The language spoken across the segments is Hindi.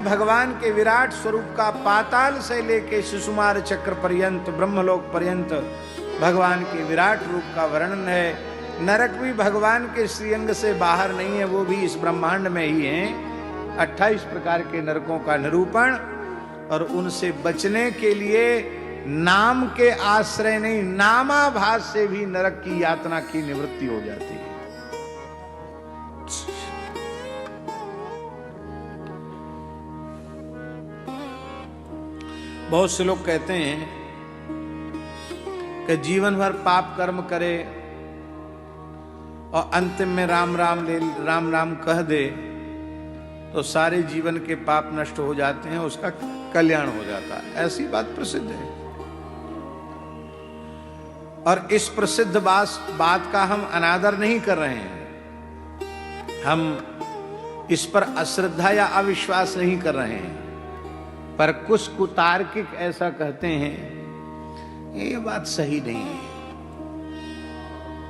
भगवान के विराट स्वरूप का पाताल से लेके शिशुमार चक्र पर्यंत ब्रह्मलोक पर्यंत भगवान के विराट रूप का वर्णन है। नरक भी भगवान के श्रीअंग से बाहर नहीं है, वो भी इस ब्रह्मांड में ही है। 28 प्रकार के नरकों का निरूपण, और उनसे बचने के लिए नाम के आश्रय नहीं, नामाभास से भी नरक की यातना की निवृत्ति हो जाती है। बहुत से लोग कहते हैं कि जीवन भर पाप कर्म करे और अंतिम में राम राम कह दे तो सारे जीवन के पाप नष्ट हो जाते हैं, उसका कल्याण हो जाता है। ऐसी बात प्रसिद्ध है, और इस प्रसिद्ध बात का हम अनादर नहीं कर रहे हैं, हम इस पर अश्रद्धा या अविश्वास नहीं कर रहे हैं। पर कुछ कुतार्किक ऐसा कहते हैं ये बात सही नहीं है,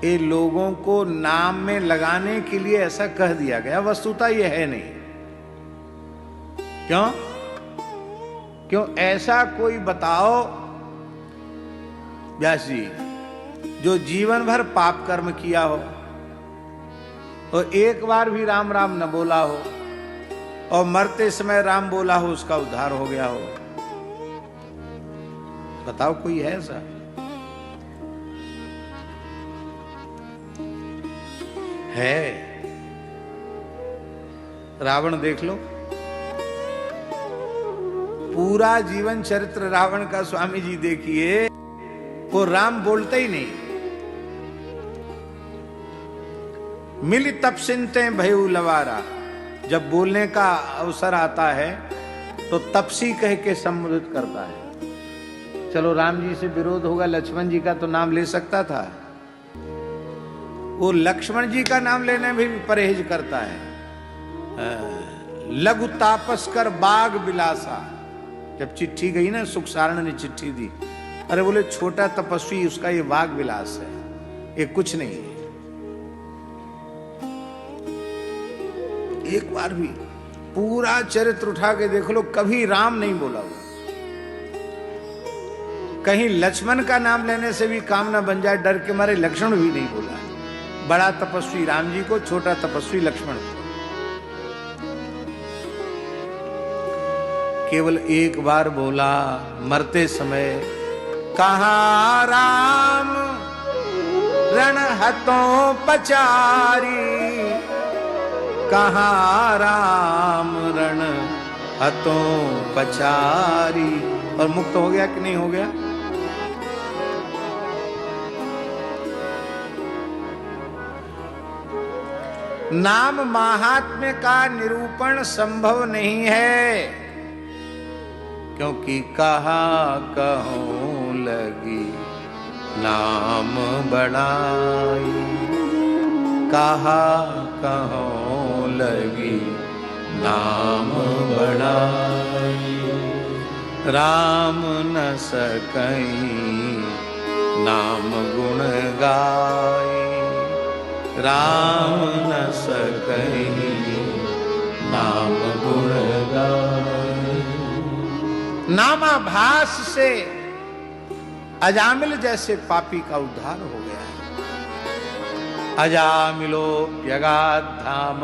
ये लोगों को नाम में लगाने के लिए ऐसा कह दिया गया, वस्तुतः ये है नहीं। क्यों ऐसा कोई बताओ व्यास जी जो जीवन भर पाप कर्म किया हो और एक बार भी राम राम न बोला हो और मरते समय राम बोला हो, उसका उद्धार हो गया हो? बताओ कोई है ऐसा? है। रावण देख लो, पूरा जीवन चरित्र रावण का स्वामी जी देखिए, वो राम बोलते ही नहीं। मिल तपसिनते भयउ लवारा, जब बोलने का अवसर आता है तो तपसी कह के संबोधित करता है। चलो राम जी से विरोध होगा, लक्ष्मण जी का तो नाम ले सकता था, वो लक्ष्मण जी का नाम लेने में भी परहेज करता है। लघु तापस कर बाग बिलासा, जब चिट्ठी गई ना, सुखसारण ने चिट्ठी दी, अरे बोले छोटा तपस्वी, उसका ये बाग विलास है, ये कुछ नहीं है। एक बार भी पूरा चरित्र उठा के देख लो, कभी राम नहीं बोला हुआ। कहीं लक्ष्मण का नाम लेने से भी काम ना बन जाए, डर के मारे लक्ष्मण भी नहीं बोला। बड़ा तपस्वी राम जी को, छोटा तपस्वी लक्ष्मण को। केवल एक बार बोला मरते समय, कहाँ राम रण हतों पचारी, कहाँ राम रण हतों पचारी, और मुक्त हो गया कि नहीं हो गया? नाम महात्म्य का निरूपण संभव नहीं है, क्योंकि कहा कहूं लगी नाम बढ़ाई, कहा कहूं लगी नाम बढ़ाई, राम न सकई नाम गुण गाई, राम न सकई नाम गुण गाई। नामाभास से अजामिल जैसे पापी का उद्धार हो गया है। अजामिलो यगाधाम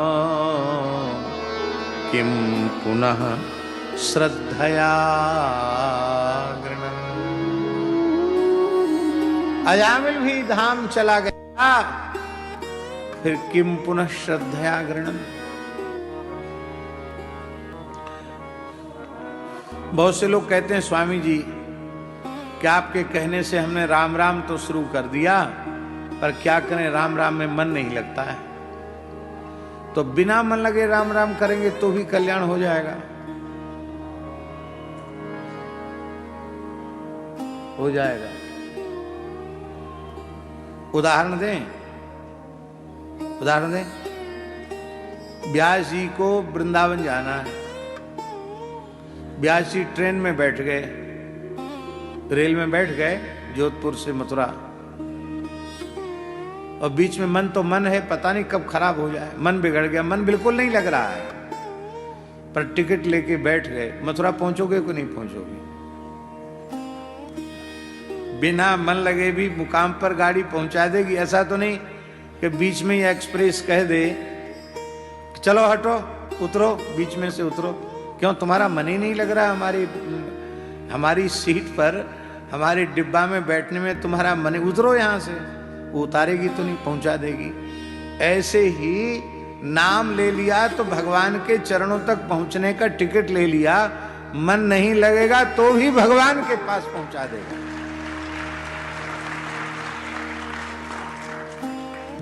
किम पुनः श्रद्धया गृणन्। अजामिल भी धाम चला गया, फिर किम पुनः श्रद्धया गृणन्। बहुत से लोग कहते हैं स्वामी जी क्या आपके कहने से हमने राम राम तो शुरू कर दिया, पर क्या करें राम राम में मन नहीं लगता है। तो बिना मन लगे राम राम करेंगे तो भी कल्याण हो जाएगा। हो जाएगा। उदाहरण दें, उदाहरण दें। व्यास जी को वृंदावन जाना है। व्यास जी ट्रेन में बैठ गए, रेल में बैठ गए जोधपुर से मथुरा, और बीच में मन तो मन है, पता नहीं कब खराब हो जाए। मन बिगड़ गया, मन बिल्कुल नहीं लग रहा है। पर टिकट लेके बैठ गए, मथुरा पहुंचोगे कि नहीं पहुंचोगे? बिना मन लगे भी मुकाम पर गाड़ी पहुंचा देगी। ऐसा तो नहीं कि बीच में ही एक्सप्रेस कह दे चलो हटो, उतरो, बीच में से उतरो। क्यों? तुम्हारा मन ही नहीं लग रहा हमारी सीट पर, हमारे डिब्बा में बैठने में तुम्हारा मन, उतरो यहां से। वो उतारेगी तो नहीं, पहुंचा देगी। ऐसे ही नाम ले लिया तो भगवान के चरणों तक पहुंचने का टिकट ले लिया, मन नहीं लगेगा तो भी भगवान के पास पहुंचा देगा।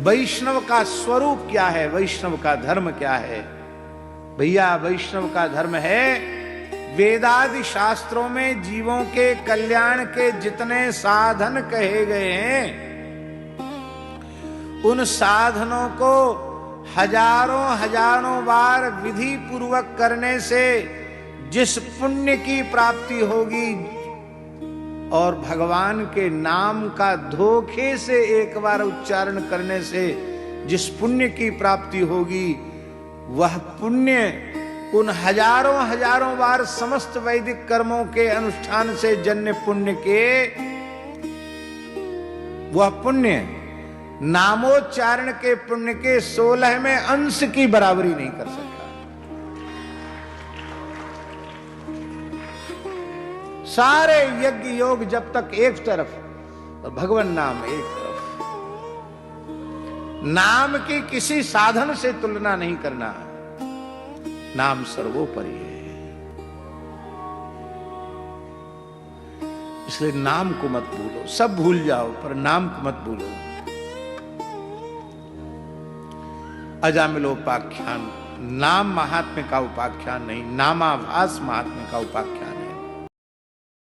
वैष्णव का स्वरूप क्या है? वैष्णव का धर्म क्या है? भैया, वैष्णव का धर्म है वेदादि शास्त्रों में जीवों के कल्याण के जितने साधन कहे गए हैं, उन साधनों को हजारों बार विधि पूर्वक करने से जिस पुण्य की प्राप्ति होगी, और भगवान के नाम का धोखे से एक बार उच्चारण करने से जिस पुण्य की प्राप्ति होगी, वह पुण्य उन हजारों बार समस्त वैदिक कर्मों के अनुष्ठान से जन्य पुण्य के, वह पुण्य नामोच्चारण के पुण्य के 16वें अंश की बराबरी नहीं कर सकता। सारे यज्ञ योग जब तक एक तरफ और भगवान नाम एक तरफ, नाम की किसी साधन से तुलना नहीं करना। नाम सर्वोपरि है, इसलिए नाम को मत भूलो। सब भूल जाओ पर नाम को मत भूलो। अजामिलोपाख्यान नाम महात्म्य का उपाख्यान नहीं, नामाभास महात्म्य का उपाख्यान।